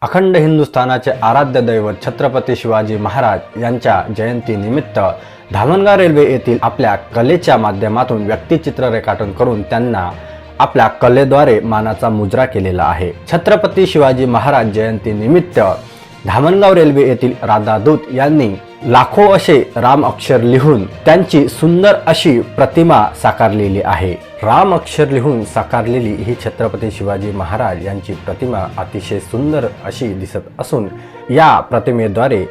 अखंड हिंदुस्थानाचे आराध्य दैवत छत्रपती शिवाजी महाराज यांच्या जयंतीनिमित्त धामणगाव रेल्वे येथील आपल्या कलेच्या माध्यमातून व्यक्तिचित्र रेखाटन करून त्यांना आपल्या कलेद्वारे मानाचा मुजरा केलेला आहे। छत्रपती शिवाजी महाराज जयंतीनिमित्त धामणगाव रेल्वे येथील राधादूत यांनी लाखो असे राम अक्षर लिहून त्यांची सुंदर अशी प्रतिमा साकारलेली आहे। राम अक्षर लिहून साकारलेली ही छत्रपती शिवाजी महाराज यांची प्रतिमा अतिशय सुंदर अशी दिसत असून या प्रतिमेद्वारे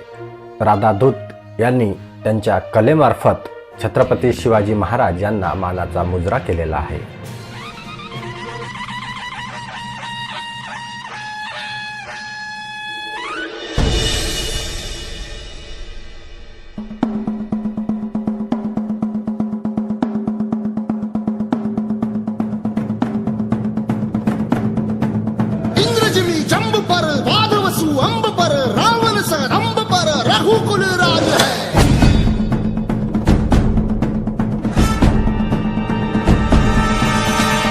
राधादूत यांनी त्यांच्या कलेमार्फत छत्रपती शिवाजी महाराज यांना मानाचा मुजरा केलेला आहे। जंब पर वादवसु अंब पर रावण स रंब पर रघुकुल राज है।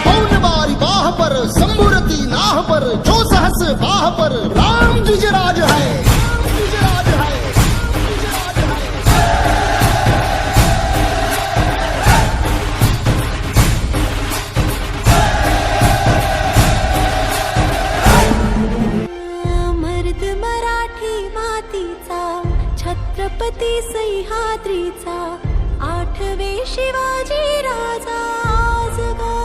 पौन बारी बाह पर संबुरती नाह पर जो सहस बाह पर राम जुजराज है। छत्रपती सह्याद्रीचा आठवे शिवाजी राजा आज गा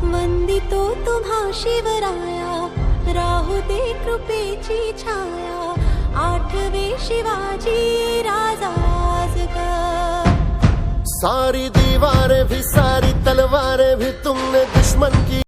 वंदितो तुम्हा शिवराया राहू दे कृपेची छाया आठवे शिवाजी राजा आज गा। सारी दीवारें भी सारी तलवारें भी तुमने दुश्मन की